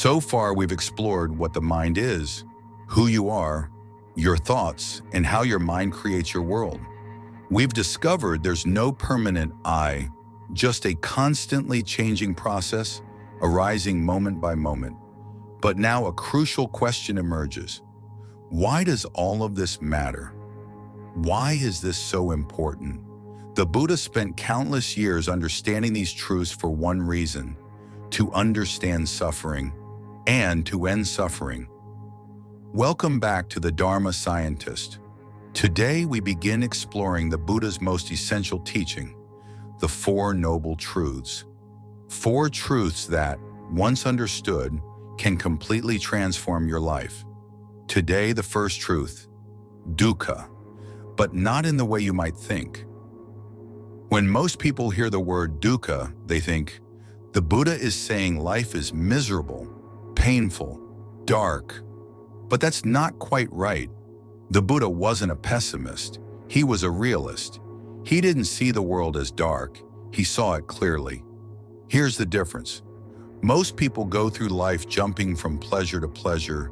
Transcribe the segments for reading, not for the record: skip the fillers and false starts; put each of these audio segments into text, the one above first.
So far, we've explored what the mind is, who you are, your thoughts, and how your mind creates your world. We've discovered there's no permanent I, just a constantly changing process, arising moment by moment. But now a crucial question emerges. Why does all of this matter? Why is this so important? The Buddha spent countless years understanding these truths for one reason: to understand suffering and to end suffering. Welcome back to the Dharma Scientist. Today we begin exploring the Buddha's most essential teaching, the Four Noble Truths. Four truths that, once understood, can completely transform your life. Today, the first truth: dukkha, but not in the way you might think. When most people hear the word dukkha, they think, the Buddha is saying life is miserable, painful, dark. But that's not quite right. The Buddha wasn't a pessimist. He was a realist. He didn't see the world as dark. He saw it clearly. Here's the difference. Most people go through life jumping from pleasure to pleasure,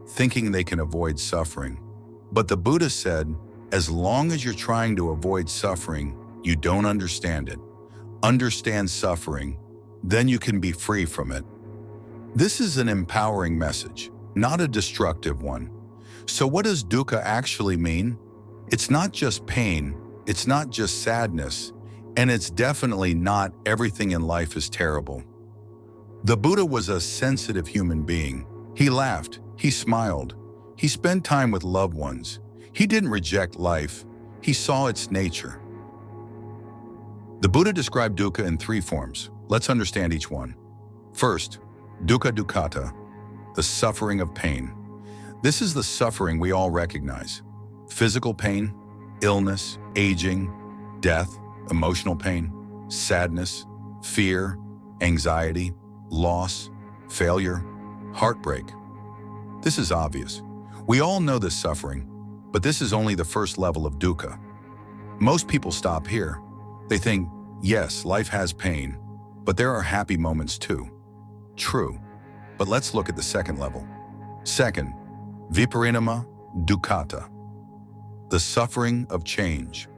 thinking they can avoid suffering. But the Buddha said, as long as you're trying to avoid suffering, you don't understand it. Understand suffering, then you can be free from it. This is an empowering message, not a destructive one. So what does dukkha actually mean? It's not just pain, it's not just sadness, and it's definitely not everything in life is terrible. The Buddha was a sensitive human being. He laughed, he smiled, he spent time with loved ones. He didn't reject life, he saw its nature. The Buddha described dukkha in three forms. Let's understand each one. First, Dukkha-Dukkhatā, the suffering of pain. This is the suffering we all recognize. Physical pain, illness, aging, death, emotional pain, sadness, fear, anxiety, loss, failure, heartbreak. This is obvious. We all know this suffering, but this is only the first level of dukkha. Most people stop here. They think, yes, life has pain, but there are happy moments too. True, but let's look at the second level. Second, Vipariṇāma-Dukkhatā, the suffering of change.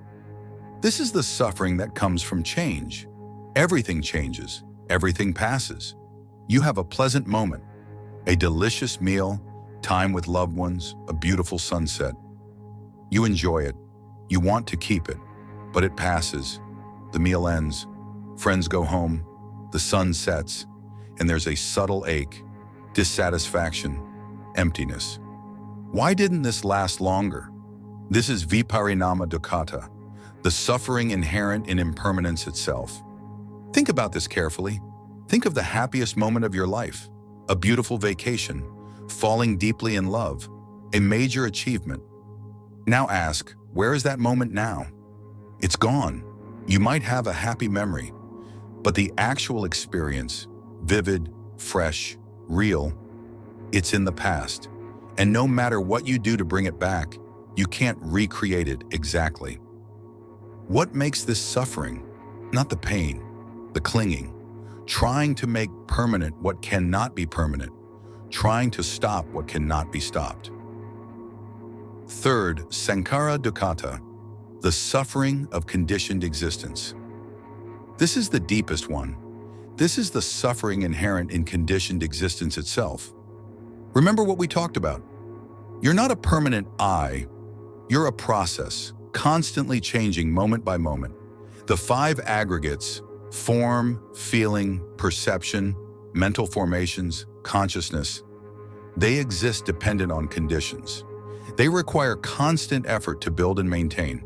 This is the suffering that comes from change. Everything changes, everything passes. You have a pleasant moment, a delicious meal, time with loved ones, a beautiful sunset. You enjoy it, you want to keep it, but it passes. The meal ends, friends go home, the sun sets, and there's a subtle ache, dissatisfaction, emptiness. Why didn't this last longer? This is Vipariṇāma-Dukkhatā, the suffering inherent in impermanence itself. Think about this carefully. Think of the happiest moment of your life, a beautiful vacation, falling deeply in love, a major achievement. Now ask, where is that moment now? It's gone. You might have a happy memory, but the actual experience, vivid, fresh, real, it's in the past. And no matter what you do to bring it back, you can't recreate it exactly. What makes this suffering? Not the pain, the clinging, trying to make permanent what cannot be permanent, trying to stop what cannot be stopped. Third, Saṅkhāra-Dukkhatā, the suffering of conditioned existence. This is the deepest one. This is the suffering inherent in conditioned existence itself. Remember what we talked about. You're not a permanent I, you're a process, constantly changing moment by moment. The five aggregates, form, feeling, perception, mental formations, consciousness, they exist dependent on conditions. They require constant effort to build and maintain.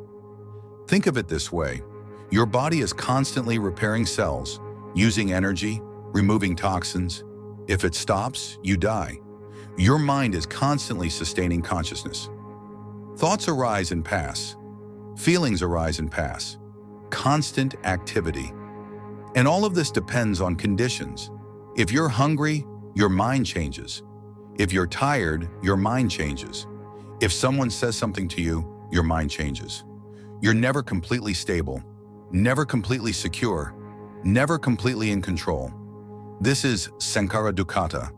Think of it this way. Your body is constantly repairing cells, using energy, removing toxins. If it stops, you die. Your mind is constantly sustaining consciousness. Thoughts arise and pass. Feelings arise and pass. Constant activity. And all of this depends on conditions. If you're hungry, your mind changes. If you're tired, your mind changes. If someone says something to you, your mind changes. You're never completely stable, never completely secure, never completely in control. This is Saṅkhāra-Dukkhatā,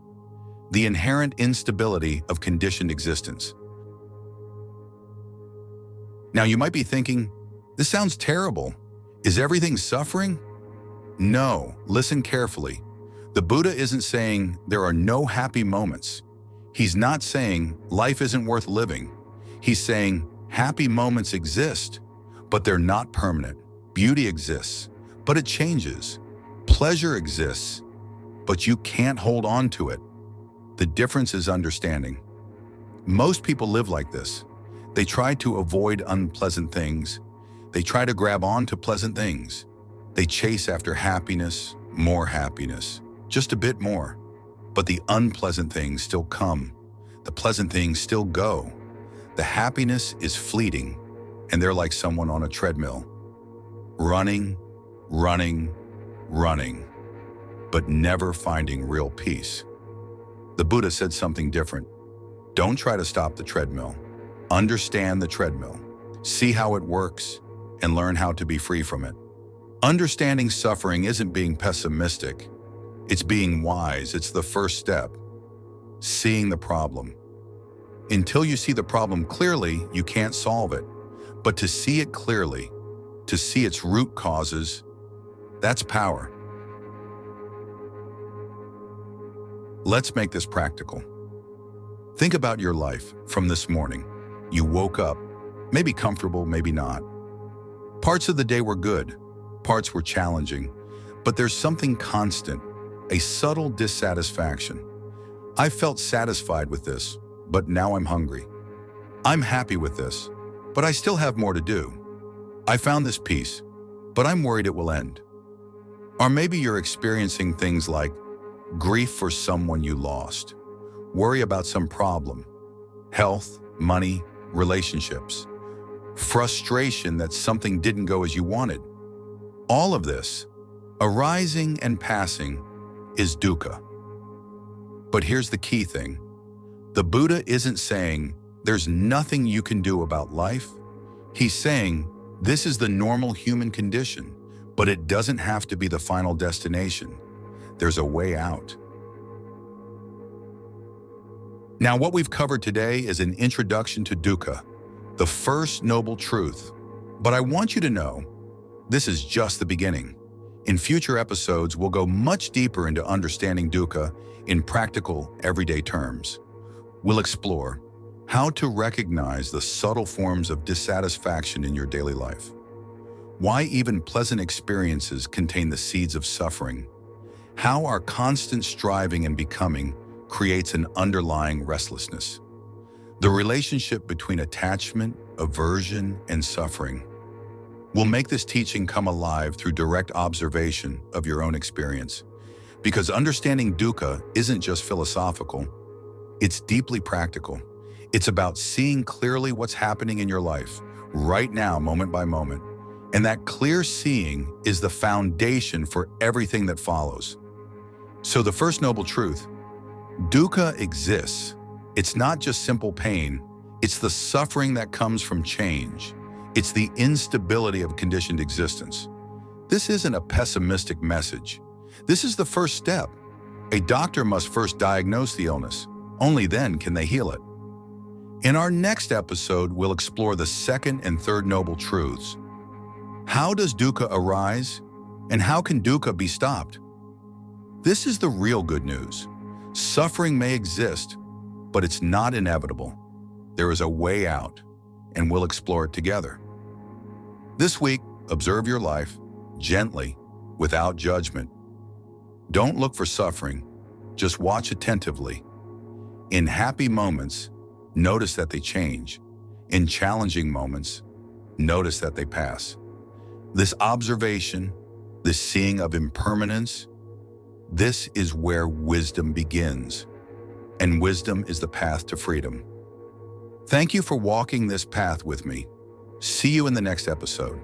the inherent instability of conditioned existence. Now you might be thinking, this sounds terrible. Is everything suffering? No, listen carefully. The Buddha isn't saying there are no happy moments. He's not saying life isn't worth living. He's saying happy moments exist, but they're not permanent. Beauty exists, but it changes. Pleasure exists, but you can't hold on to it. The difference is understanding. Most people live like this. They try to avoid unpleasant things. They try to grab on to pleasant things. They chase after happiness, more happiness, just a bit more. But the unpleasant things still come. The pleasant things still go. The happiness is fleeting, and they're like someone on a treadmill. Running, running, running, but never finding real peace. The Buddha said something different. Don't try to stop the treadmill. Understand the treadmill. See how it works, and learn how to be free from it. Understanding suffering isn't being pessimistic. It's being wise. It's the first step. Seeing the problem. Until you see the problem clearly, you can't solve it. But to see it clearly, to see its root causes, that's power. Let's make this practical. Think about your life from this morning. You woke up, maybe comfortable, maybe not. Parts of the day were good, parts were challenging, but there's something constant, a subtle dissatisfaction. I felt satisfied with this, but now I'm hungry. I'm happy with this, but I still have more to do. I found this peace, but I'm worried it will end. Or maybe you're experiencing things like grief for someone you lost, worry about some problem, health, money, relationships, frustration that something didn't go as you wanted. All of this, arising and passing, is dukkha. But here's the key thing. The Buddha isn't saying there's nothing you can do about life. He's saying this is the normal human condition, but it doesn't have to be the final destination. There's a way out. Now, what we've covered today is an introduction to dukkha, the first noble truth. But I want you to know, this is just the beginning. In future episodes, we'll go much deeper into understanding dukkha in practical, everyday terms. We'll explore how to recognize the subtle forms of dissatisfaction in your daily life, why even pleasant experiences contain the seeds of suffering, how our constant striving and becoming creates an underlying restlessness, the relationship between attachment, aversion, and suffering. We'll make this teaching come alive through direct observation of your own experience, because understanding dukkha isn't just philosophical, it's deeply practical. It's about seeing clearly what's happening in your life, right now, moment by moment. And that clear seeing is the foundation for everything that follows. So the first noble truth, dukkha exists. It's not just simple pain, it's the suffering that comes from change. It's the instability of conditioned existence. This isn't a pessimistic message. This is the first step. A doctor must first diagnose the illness. Only then can they heal it. In our next episode, we'll explore the second and third noble truths. How does dukkha arise, and how can dukkha be stopped? This is the real good news. Suffering may exist, but it's not inevitable. There is a way out, and we'll explore it together. This week, observe your life gently, without judgment. Don't look for suffering, just watch attentively. In happy moments, notice that they change. In challenging moments, notice that they pass. This observation, this seeing of impermanence, this is where wisdom begins. And wisdom is the path to freedom. Thank you for walking this path with me. See you in the next episode.